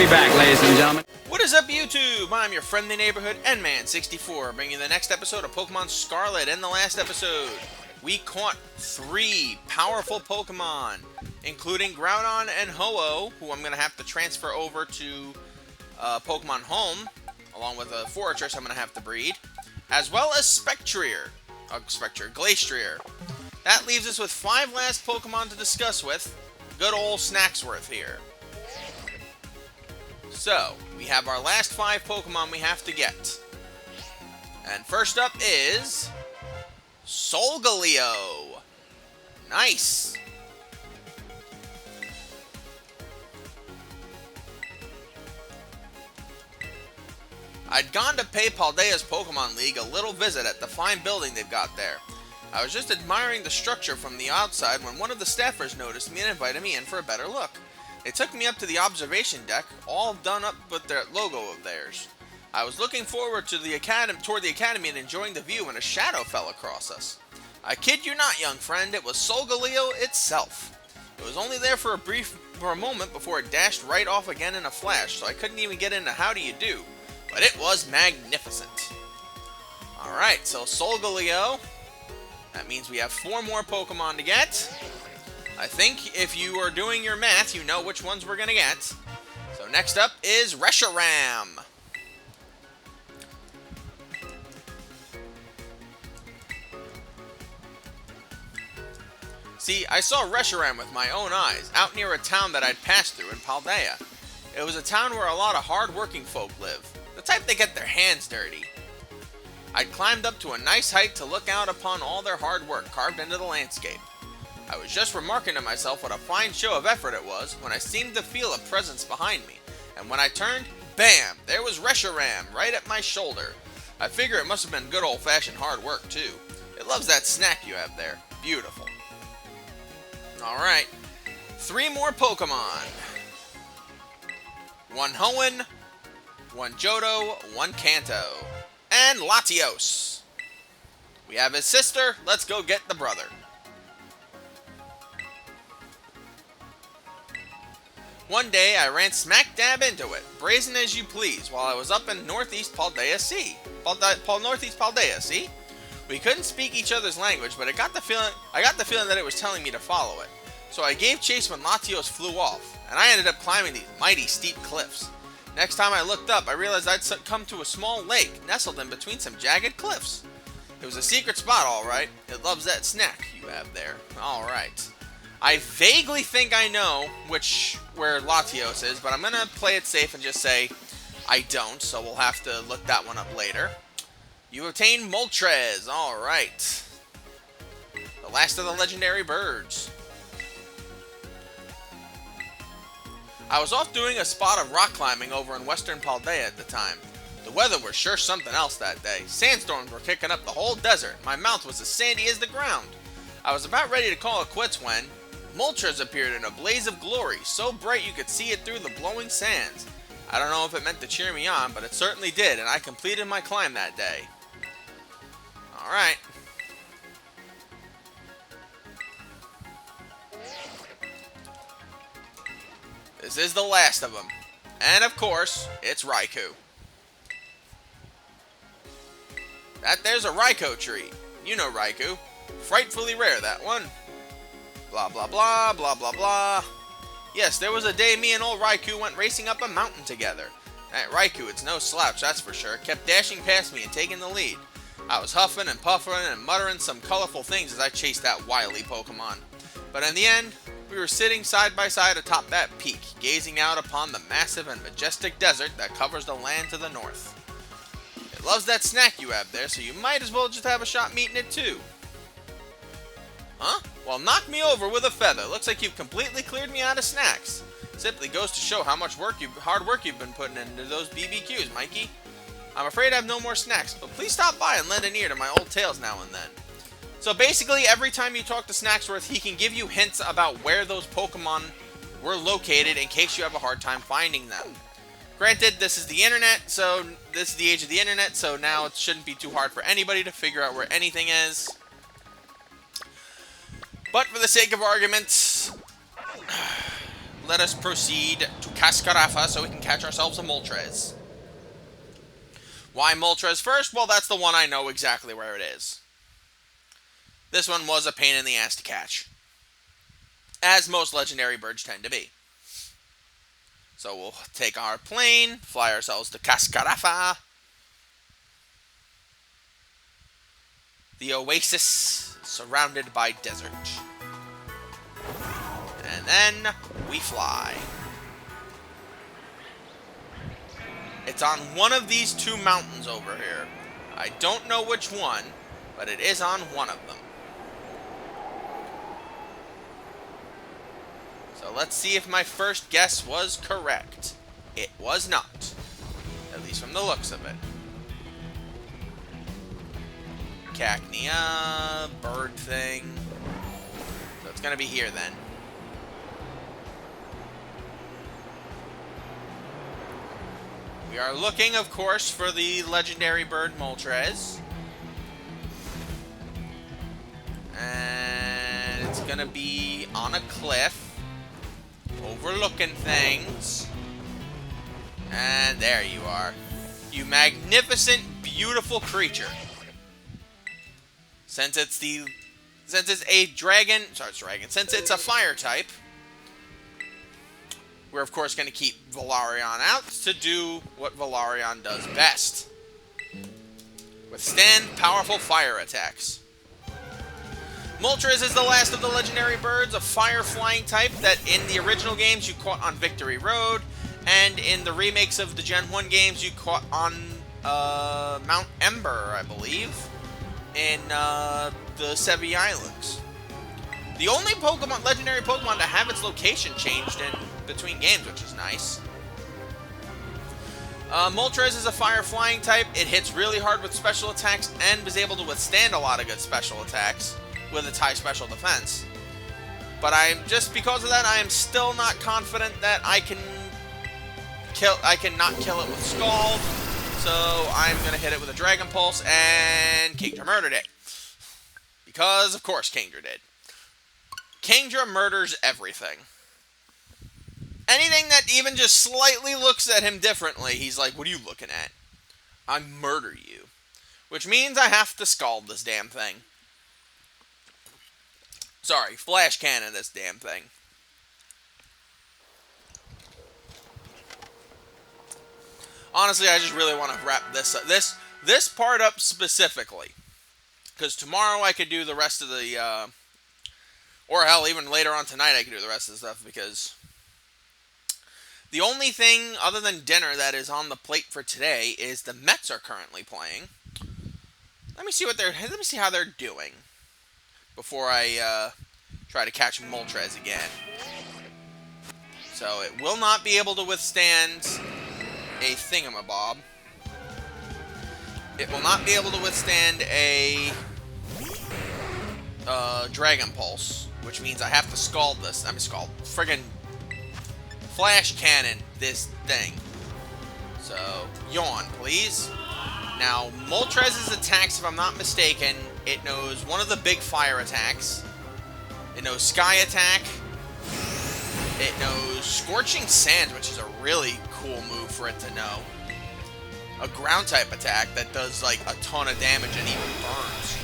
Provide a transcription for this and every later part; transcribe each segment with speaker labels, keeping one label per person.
Speaker 1: be back, ladies and gentlemen.
Speaker 2: What is up, YouTube? I'm your friendly neighborhood N-Man64, bringing you the next episode of Pokemon Scarlet. In the last episode, we caught 3 powerful Pokemon, including Groudon and Ho-Oh, who I'm going to have to transfer over to Pokemon Home, along with a Fortress I'm going to have to breed, as well as Glastrier. That leaves us with 5 last Pokemon to discuss with. Good old Snacksworth here. So, we have our last 5 Pokemon we have to get. And first up is Solgaleo. Nice. I'd gone to pay Paldea's Pokemon League a little visit at the fine building they've got there. I was just admiring the structure from the outside when one of the staffers noticed me and invited me in for a better look. They took me up to the observation deck, all done up with their logo of theirs. I was looking forward to toward the academy and enjoying the view when a shadow fell across us. I kid you not, young friend, it was Solgaleo itself. It was only there for a moment before it dashed right off again in a flash, so I couldn't even get into how do you do. But it was magnificent. Alright, so Solgaleo. That means we have 4 more Pokemon to get. I think if you are doing your math, you know which ones we're going to get. So next up is Reshiram. See, I saw Reshiram with my own eyes, out near a town that I'd passed through in Paldea. It was a town where a lot of hard-working folk live, the type that get their hands dirty. I'd climbed up to a nice height to look out upon all their hard work carved into the landscape. I was just remarking to myself what a fine show of effort it was when I seemed to feel a presence behind me, and when I turned, bam, there was Reshiram right at my shoulder. I figure it must have been good old-fashioned hard work, too. It loves that snack you have there. Beautiful. Alright, 3 more Pokemon. 1 Hoenn, 1 Johto, 1 Kanto, and Latios. We have his sister, let's go get the brother. One day I ran smack dab into it, brazen as you please, while I was up in Northeast Paldea, see? Northeast Paldea, see? We couldn't speak each other's language, but I got the feeling that it was telling me to follow it. So I gave chase when Latios flew off, and I ended up climbing these mighty steep cliffs. Next time I looked up, I realized I'd come to a small lake nestled in between some jagged cliffs. It was a secret spot, alright. It loves that snack you have there. Alright. I vaguely think I know where Latios is, but I'm going to play it safe and just say I don't, so we'll have to look that one up later. You obtained Moltres. Alright. The last of the legendary birds. I was off doing a spot of rock climbing over in western Paldea at the time. The weather was sure something else that day. Sandstorms were kicking up the whole desert. My mouth was as sandy as the ground. I was about ready to call it quits when Moltres appeared in a blaze of glory, so bright you could see it through the blowing sands. I don't know if it meant to cheer me on, but it certainly did, and I completed my climb that day. Alright. This is the last of them. And of course, it's Raikou. That there's a Raikou tree. You know Raikou. Frightfully rare, that one. Blah, blah, blah, blah, blah, blah. Yes, there was a day me and old Raikou went racing up a mountain together. That Raikou, it's no slouch, that's for sure, kept dashing past me and taking the lead. I was huffing and puffing and muttering some colorful things as I chased that wily Pokemon. But in the end, we were sitting side by side atop that peak, gazing out upon the massive and majestic desert that covers the land to the north. It loves that snack you have there, so you might as well just have a shot meeting it too. Huh? Well, knock me over with a feather. Looks like you've completely cleared me out of snacks. Simply goes to show how much hard work you've been putting into those BBQs, Mikey. I'm afraid I have no more snacks, but please stop by and lend an ear to my old tales now and then. So basically, every time you talk to Snacksworth, he can give you hints about where those Pokemon were located in case you have a hard time finding them. Granted, this is the internet, so this is the age of the internet, so now it shouldn't be too hard for anybody to figure out where anything is. But for the sake of argument, let us proceed to Cascarafa so we can catch ourselves a Moltres. Why Moltres first? Well, that's the one I know exactly where it is. This one was a pain in the ass to catch, as most legendary birds tend to be. So we'll take our plane, fly ourselves to Cascarafa, the oasis surrounded by desert. And then we fly. It's on one of these two mountains over here. I don't know which one, but it is on one of them. So let's see if my first guess was correct. It was not. At least from the looks of it. Cacnea, bird thing. So it's gonna be here then. We are looking, of course, for the legendary bird Moltres. And it's gonna be on a cliff, overlooking things. And there you are. You magnificent, beautiful creature. Since it's a dragon, since it's a fire type, we're of course going to keep Valarion out to do what Valarion does best. Withstand powerful fire attacks. Moltres is the last of the legendary birds, a fire flying type that in the original games you caught on Victory Road, and in the remakes of the Gen 1 games you caught on Mount Ember, I believe, in the Sevi Islands. The only Pokemon, legendary Pokemon to have its location changed in between games, which is nice. Moltres is a fire flying type. It hits really hard with special attacks and is able to withstand a lot of good special attacks with its high special defense. But just because of that, I am still not confident that I can not kill it with Scald. So I'm gonna hit it with a Dragon Pulse, and Kingdra murdered it. Because of course Kingdra did. Kingdra murders everything. Anything that even just slightly looks at him differently, he's like, what are you looking at? I murder you. Which means I have to Scald this damn thing. Sorry, Flash Cannon this damn thing. Honestly, I just really want to wrap this part up specifically. Because tomorrow I could do the rest of the, or hell, even later on tonight I could do the rest of the stuff, because the only thing other than dinner that is on the plate for today is the Mets are currently playing. Let me see how they're doing before I try to catch Moltres again. So it will not be able to withstand a thingamabob. It will not be able to withstand a Dragon Pulse, which means I have to Scald this. Friggin' Flash Cannon this thing. So, yawn, please. Now, Moltres' attacks, if I'm not mistaken, it knows one of the big fire attacks. It knows Sky Attack. It knows Scorching Sands, which is a really cool move for it to know. A ground type attack that does like a ton of damage and even burns.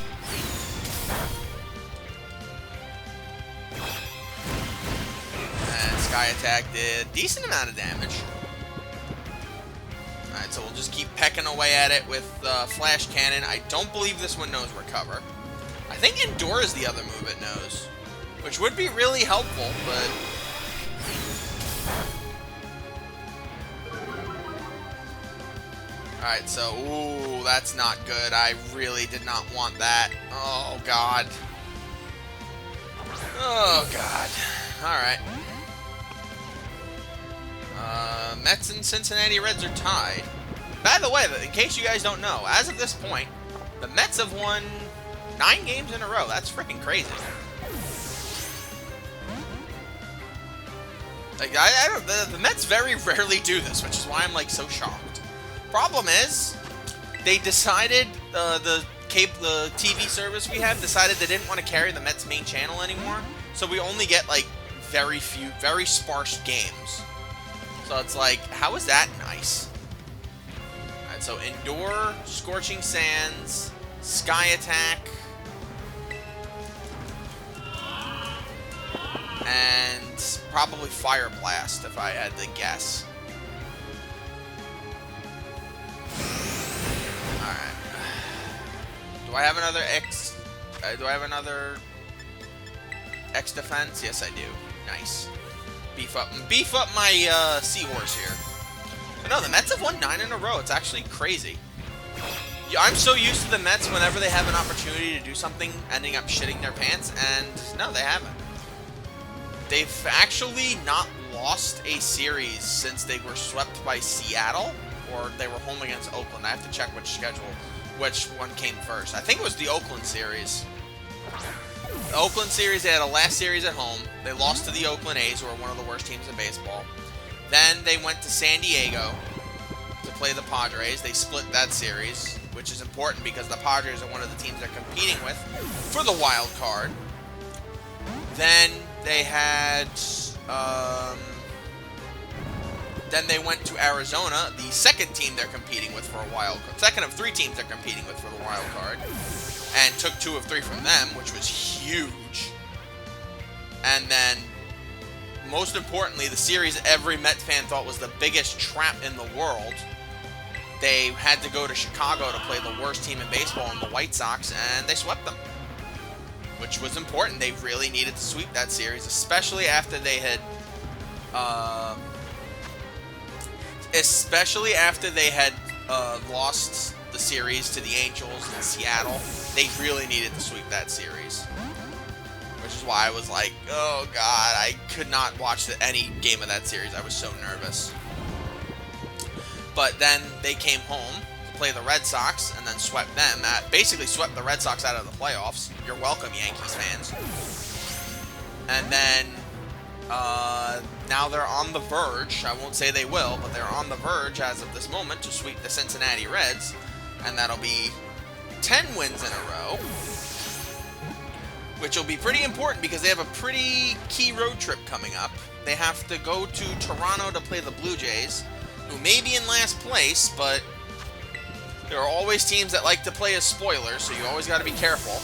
Speaker 2: And Sky Attack did a decent amount of damage. Alright, so we'll just keep pecking away at it with Flash Cannon. I don't believe this one knows Recover. I think Endure is the other move it knows, which would be really helpful, but alright, so, ooh, that's not good. I really did not want that. Oh, God. Oh, God. Alright. Mets and Cincinnati Reds are tied. By the way, in case you guys don't know, as of this point, the Mets have won 9 games in a row. That's freaking crazy. Like, I don't, the Mets very rarely do this, which is why I'm, like, so shocked. Problem is, they decided, the TV service we have decided they didn't want to carry the Mets main channel anymore, so we only get, like, very few, very sparse games. So it's like, how is that nice? Alright, so Endure, Scorching Sands, Sky Attack, and probably Fire Blast if I had to guess. Alright. Do I have another X? Do I have another X defense? Yes, I do. Nice. Beef up my Seahorse here. But no, the Mets have won 9 in a row. It's actually crazy. Yeah, I'm so used to the Mets whenever they have an opportunity to do something, ending up shitting their pants, and no, they haven't. They've actually not lost a series since they were swept by Seattle, or they were home against Oakland. I have to check which one came first. I think it was the Oakland series. The Oakland series, they had a last series at home. They lost to the Oakland A's, who are one of the worst teams in baseball. Then they went to San Diego to play the Padres. They split that series, which is important because the Padres are one of the teams they're competing with for the wild card. Then they had, then they went to Arizona, the second team they're competing with for a wild card. Second of 3 teams they're competing with for the wild card. And took 2 of 3 from them, which was huge. And then, most importantly, the series every Mets fan thought was the biggest trap in the world. They had to go to Chicago to play the worst team in baseball in the White Sox, and they swept them. Which was important. They really needed to sweep that series, especially after they had... lost the series to the Angels in Seattle. They really needed to sweep that series. Which is why I was like, oh god, I could not watch any game of that series. I was so nervous. But then they came home to play the Red Sox and then swept them. Basically swept the Red Sox out of the playoffs. You're welcome, Yankees fans. And then now they're on the verge. I won't say they will, but they're on the verge as of this moment to sweep the Cincinnati Reds. And that'll be 10 wins in a row. Which will be pretty important because they have a pretty key road trip coming up. They have to go to Toronto to play the Blue Jays, who may be in last place, but there are always teams that like to play as spoilers, so you always got to be careful.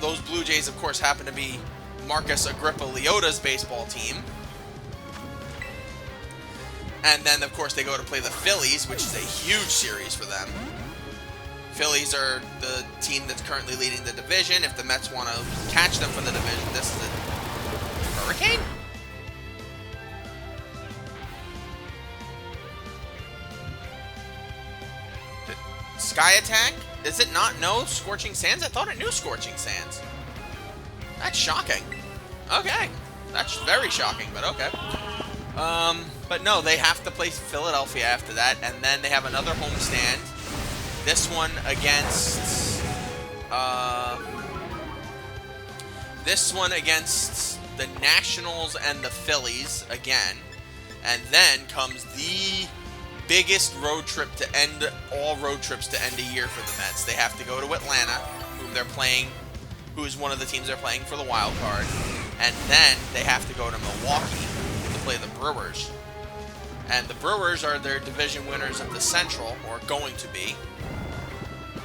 Speaker 2: Those Blue Jays, of course, happen to be Marcus Agrippa Leota's baseball team. And then, of course, they go to play the Phillies, which is a huge series for them. Phillies are the team that's currently leading the division. If the Mets want to catch them for the division, this is a hurricane? Sky Attack? Does it not know Scorching Sands? I thought it knew Scorching Sands. That's shocking. Okay. That's very shocking, but okay. But no, they have to play Philadelphia after that, and then they have another homestand. This one against the Nationals and the Phillies again. And then comes the biggest road trip to end all road trips to end a year for the Mets. They have to go to Atlanta, who is one of the teams they're playing for the wild card, and then they have to go to Milwaukee to play the Brewers. And the Brewers are their division winners of the Central, or going to be.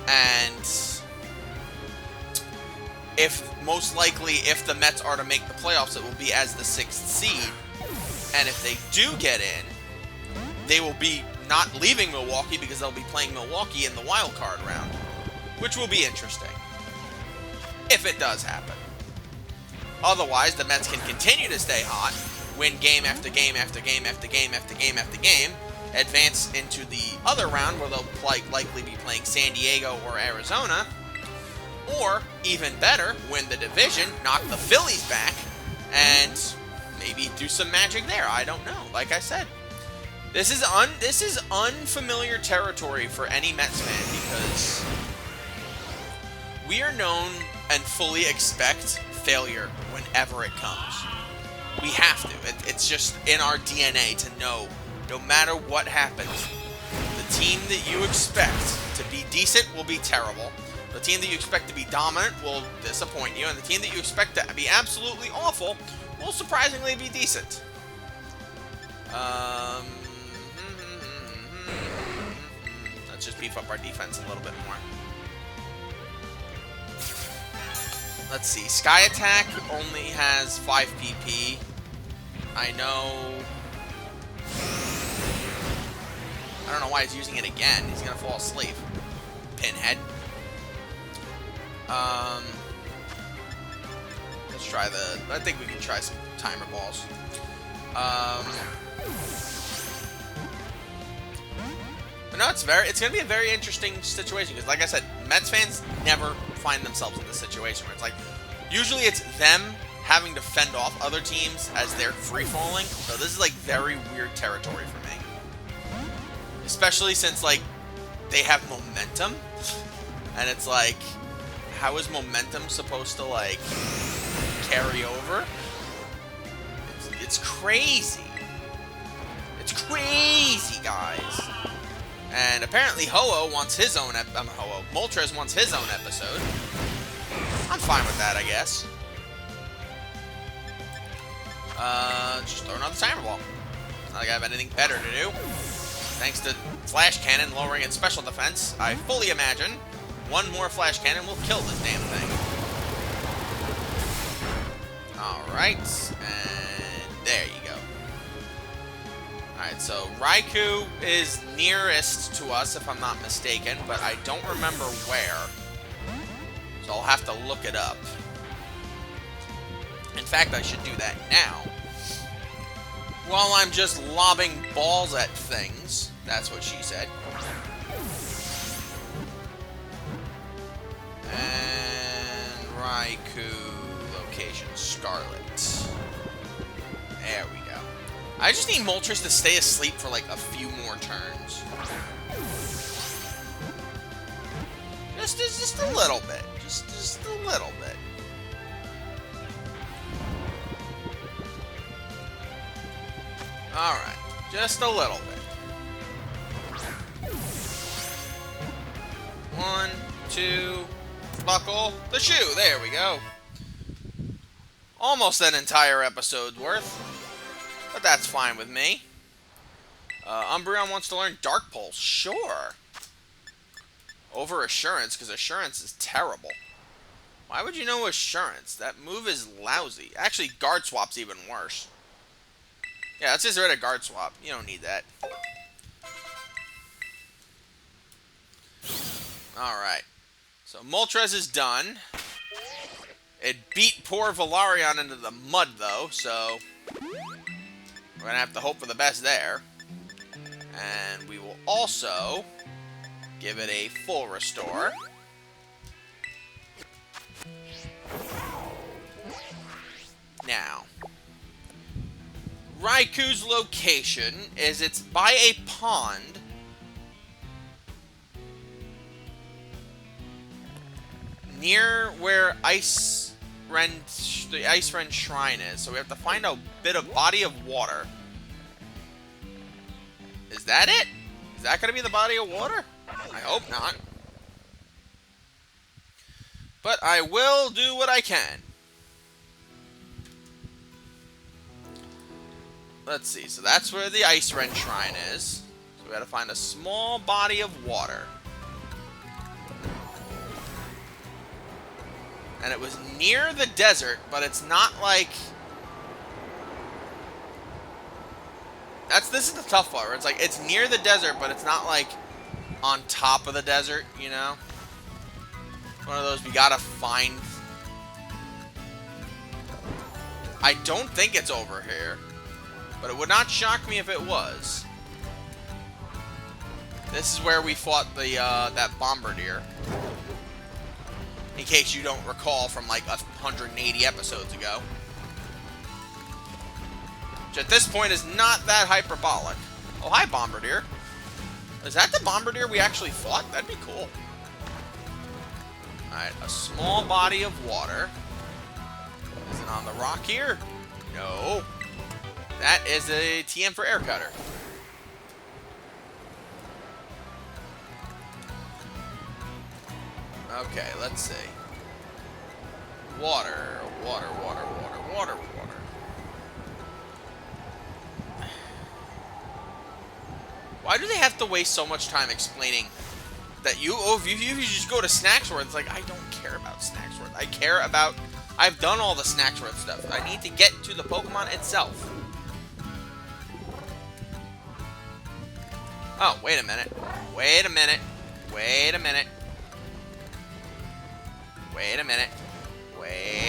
Speaker 2: And most likely, if the Mets are to make the playoffs, it will be as the 6th seed. And if they do get in, they will be not leaving Milwaukee because they'll be playing Milwaukee in the wild card round, which will be interesting if it does happen. Otherwise, the Mets can continue to stay hot, win game after game after game after game after game after game, advance into the other round where they'll likely be playing San Diego or Arizona, or even better, win the division, knock the Phillies back, and maybe do some magic there. I don't know. Like I said, this is unfamiliar territory for any Mets fan because we are known and fully expect failure whenever it comes. We have to. It's just in our DNA to know, no matter what happens, the team that you expect to be decent will be terrible. The team that you expect to be dominant will disappoint you, and the team that you expect to be absolutely awful will surprisingly be decent. Let's just beef up our defense a little bit more. Let's see. Sky Attack only has 5 PP. I don't know why he's using it again. He's gonna fall asleep. Pinhead. Let's try I think we can try some timer balls. But no, it's gonna be a very interesting situation because, like I said, Mets fans never find themselves in this situation where it's like, usually it's them having to fend off other teams as they're free falling. So this is like very weird territory for me, especially since like they have momentum, and it's like, how is momentum supposed to like carry over? It's crazy. It's crazy, guys. And apparently Ho-Oh wants his own Moltres wants his own episode. I'm fine with that, I guess. Just throw another timer ball. Not like I have anything better to do. Thanks to Flash Cannon lowering its special defense, I fully imagine one more Flash Cannon will kill this damn thing. Alright, and there you go. Alright, so Raikou is nearest to us, if I'm not mistaken, but I don't remember where. So I'll have to look it up. In fact, I should do that now. While I'm just lobbing balls at things. That's what she said. And Raikou location, Scarlet. There we go. I just need Moltres to stay asleep for like a few more turns. Just a little bit. Just a little bit. Alright. Just a little bit. 1, 2, buckle the shoe. There we go. Almost an entire episode's worth. But that's fine with me. Umbreon wants to learn Dark Pulse. Sure. Over Assurance, because Assurance is terrible. Why would you know Assurance? That move is lousy. Actually, Guard Swap's even worse. Yeah, let's just get rid of Guard Swap. You don't need that. Alright. So, Moltres is done. It beat poor Valarion into the mud, though, so we're going to have to hope for the best there. And we will also give it a full restore. Now, Raikou's location is it's by a pond near where the Ice Wren Shrine is. So we have to find a bit of body of water. Is that it? Is that going to be the body of water? I hope not. But I will do what I can. Let's see. So that's where the Ice Wren Shrine is. So we got to find a small body of water. And it was near the desert, but it's not like... This is the tough part, where it's like, it's near the desert, but it's not like on top of the desert, you know? One of those we gotta find. I don't think it's over here, but it would not shock me if it was. This is where we fought the that Bombardier. In case you don't recall from like 180 episodes ago. Which at this point is not that hyperbolic. Oh, hi, Bombardier. Is that the Bombardier we actually fought? That'd be cool. Alright, a small body of water. Is it on the rock here? No. That is a TM for Air Cutter. Okay, let's see. Water, water, water, water, water, water. Why do they have to waste so much time explaining that if you just go to Snack Sword, it's like, I don't care about Snack Sword. I care about, I've done all the Snack Sword stuff. I need to get to the Pokemon itself. Oh, wait a minute. Wait a minute. Wait a minute. Wait a minute. Wait.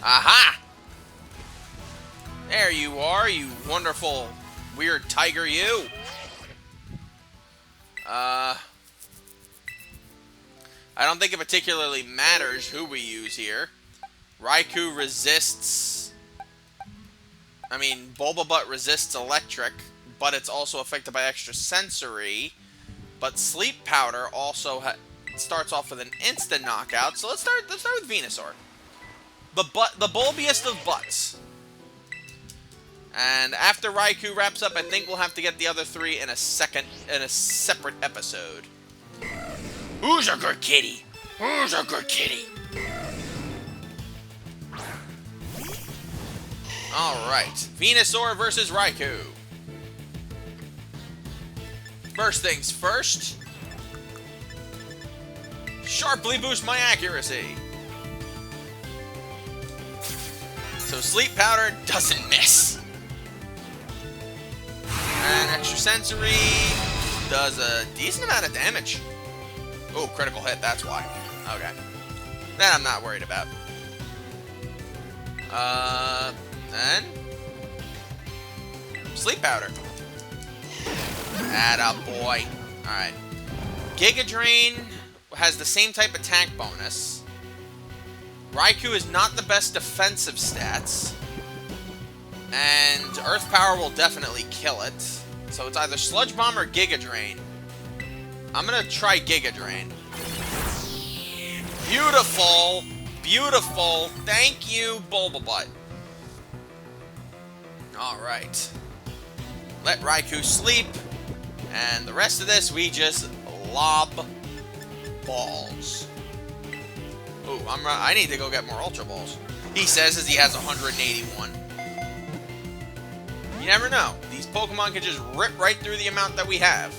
Speaker 2: Aha! There you are, you wonderful, weird tiger, you. I don't think it particularly matters who we use here. Raikou resists... Bulbabutt resists electric, but it's also affected by extra sensory. But Sleep Powder also starts off with an instant knockout. So let's start with Venusaur. The bulbiest of butts. And after Raikou wraps up, I think we'll have to get the other three in a separate episode. Who's a good kitty? Who's a good kitty? Alright, Venusaur versus Raikou. First things first. Sharply boost my accuracy. So Sleep Powder doesn't miss. And Extra Sensory does a decent amount of damage. Oh, critical hit, that's why. Okay. That I'm not worried about. Then Sleep Powder. Attaboy. Alright. Giga Drain has the same type attack bonus. Raikou is not the best defensive stats. And Earth Power will definitely kill it. So it's either Sludge Bomb or Giga Drain. I'm gonna try Giga Drain. Beautiful! Beautiful! Thank you, Bulbabutt. Alright. Let Raikou sleep. And the rest of this, we just lob balls. Ooh, I need to go get more Ultra Balls. He says as he has 181. You never know. These Pokemon can just rip right through the amount that we have.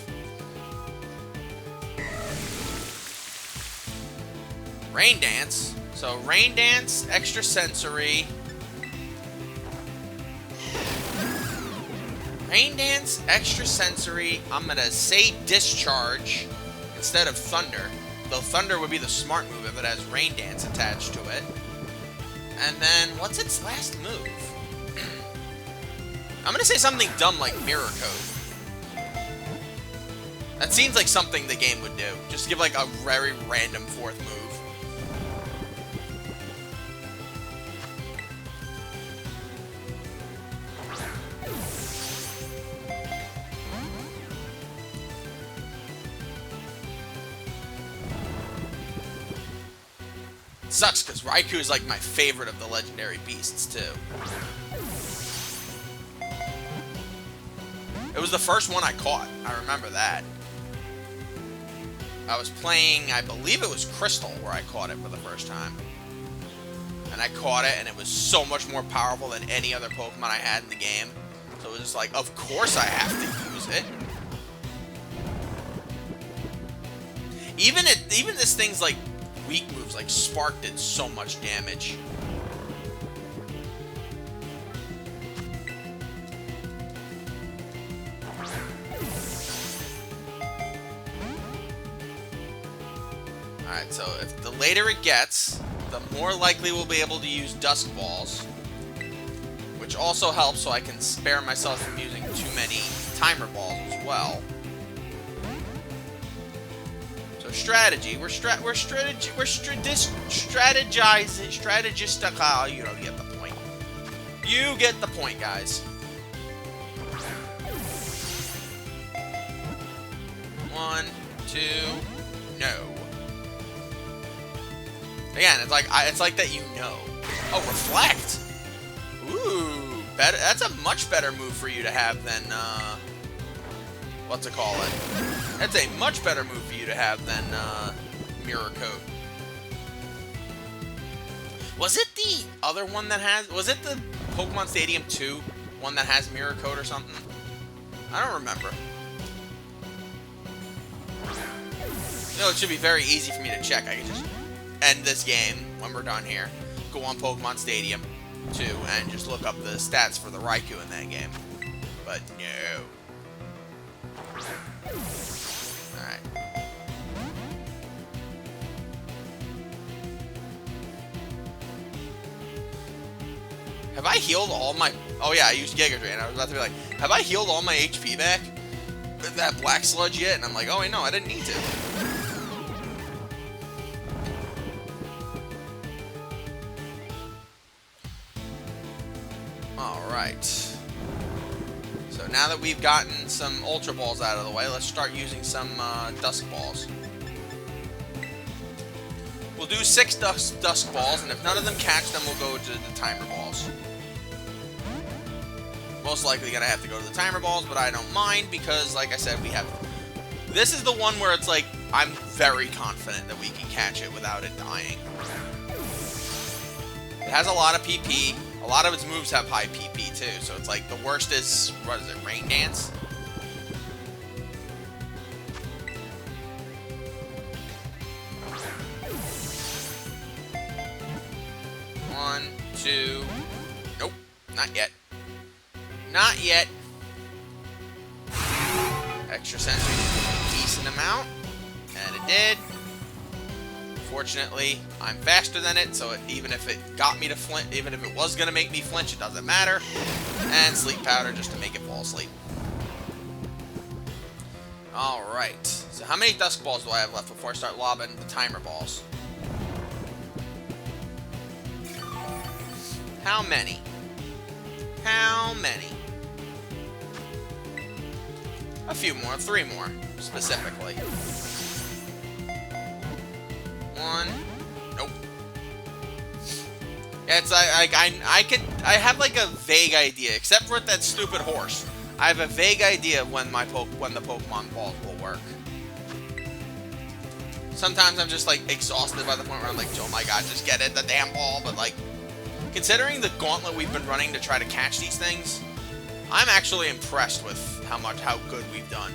Speaker 2: Rain Dance. So Rain Dance, Extra Sensory. Rain Dance, Extra Sensory. I'm going to say Discharge instead of Thunder. Though Thunder would be the smart move if it has Rain Dance attached to it. And then, what's its last move? I'm going to say something dumb like Mirror Coat. That seems like something the game would do. Just give like a very random fourth move. Sucks, because Raikou is like my favorite of the legendary beasts, too. It was the first one I caught. I remember that. I was playing, I believe it was Crystal where I caught it for the first time. And I caught it, and it was so much more powerful than any other Pokemon I had in the game. So it was just like, of course I have to use it. Even this thing's like weak moves, like Spark did so much damage. Alright, so if the later it gets, the more likely we'll be able to use Dusk Balls. Which also helps so I can spare myself from using too many Timer Balls as well. So strategy, we're strategizing, you don't get the point. You get the point, guys. One, two, no. Again, it's like that you know. Oh, Reflect. Ooh, better. That's a much better move for you to have than what's it call it? That's a much better move for you to have than Mirror Coat. Was it the other one that has? Was it the Pokemon Stadium 2 one that has Mirror Coat or something? I don't remember. No, it should be very easy for me to check. I can just end this game when we're done here. Go on Pokemon Stadium 2 and just look up the stats for the Raikou in that game. But no. Alright. Have I healed all my... Oh yeah, I used Giga Drain. I was about to be like, have I healed all my HP back with that Black Sludge yet? And I'm like, oh wait, no, I didn't need to. Alright. So now that we've gotten some Ultra Balls out of the way, let's start using some Dusk Balls. We'll do 6 Dusk Balls, and if none of them catch, then we'll go to the Timer Balls. Most likely gonna have to go to the Timer Balls, but I don't mind because, like I said, we have... This is the one where it's like, I'm very confident that we can catch it without it dying. It has a lot of PP. A lot of its moves have high PP too, so it's like the worst is, what is it, Rain Dance? One, two... Nope, not yet. Not yet. Extra sensory, decent amount, and it did. Fortunately, I'm faster than it, so even if it got me to flinch, even if it was gonna make me flinch, it doesn't matter. And Sleep Powder just to make it fall asleep. Alright, so how many Dusk Balls do I have left before I start lobbing the Timer Balls? How many? How many? A few more, 3 more, specifically. 1. Nope. Yeah, it's I have like a vague idea, except for that stupid horse. I have a vague idea of when the Pokemon balls will work. Sometimes I'm just like exhausted by the point where I'm like, oh my god, just get it, the damn ball. But like, considering the gauntlet we've been running to try to catch these things, I'm actually impressed with how good we've done.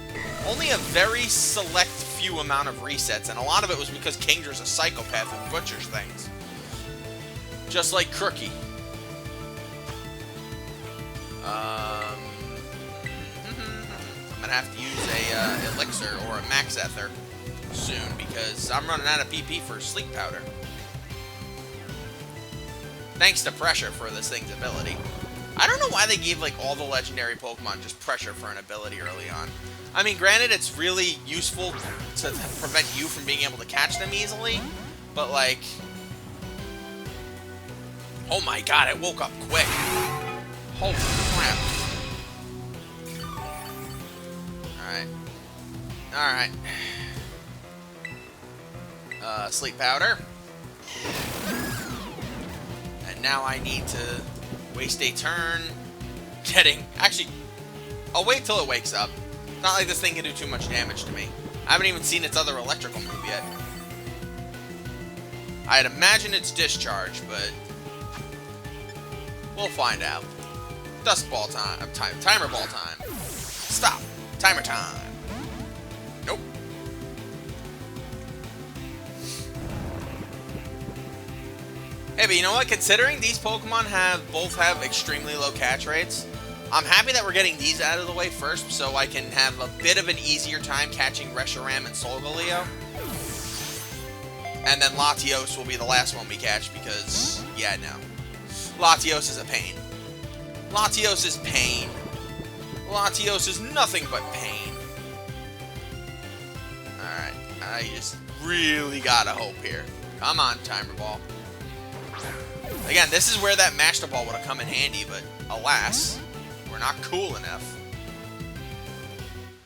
Speaker 2: Only a very select few amount of resets, and a lot of it was because Kingdra's a psychopath who butchers things. Just like Crookie. I'm gonna have to use a Elixir or a Max Ether soon, because I'm running out of PP for Sleep Powder. Thanks to Pressure for this thing's ability. I don't know why they gave, like, all the legendary Pokemon just Pressure for an ability early on. I mean, granted, it's really useful to prevent you from being able to catch them easily, but, like... Oh my god, it woke up quick. Holy crap. Alright. Alright. Sleep Powder. And now I need to waste a turn getting... Actually, I'll wait till it wakes up. Not like this thing can do too much damage to me. I haven't even seen its other electrical move yet. I'd imagine it's Discharge, but we'll find out. Dusk Ball time. Timer Ball time. Stop. Timer time. Nope. Hey, but you know what? Considering these Pokemon both have extremely low catch rates, I'm happy that we're getting these out of the way first, so I can have a bit of an easier time catching Reshiram and Solgaleo. And then Latios will be the last one we catch, because, yeah, no. Latios is a pain. Latios is pain. Latios is nothing but pain. Alright, I just really gotta hope here. Come on, Timer Ball. Again, this is where that Master Ball would have come in handy, but alas, we're not cool enough.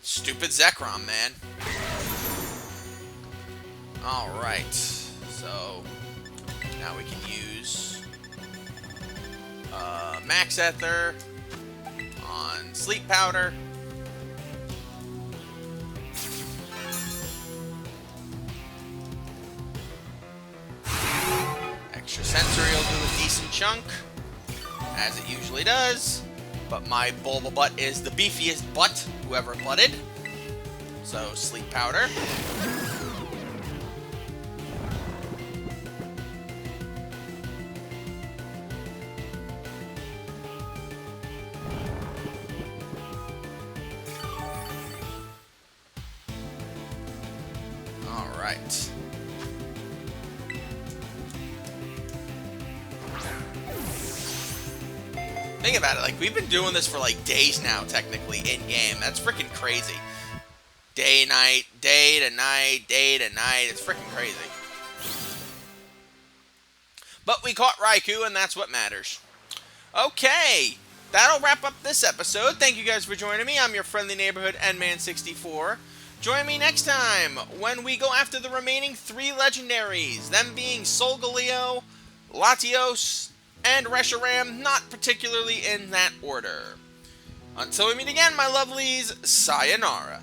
Speaker 2: Stupid Zekrom, man. Alright, so now we can use Max Ether on Sleep Powder. Extra Sensory will do a decent chunk, as it usually does. But my Bulba butt is the beefiest butt whoever butted. So, Sleep Powder. Alright. Think about it, like, we've been doing this for, like, days now, technically, in-game. That's freaking crazy. Day, night, day to night, day to night. It's freaking crazy. But we caught Raikou, and that's what matters. Okay, that'll wrap up this episode. Thank you guys for joining me. I'm your friendly neighborhood Endman64. Join me next time when we go after the remaining 3 Legendaries, them being Solgaleo, Latios, and Reshiram, not particularly in that order. Until we meet again, my lovelies, sayonara.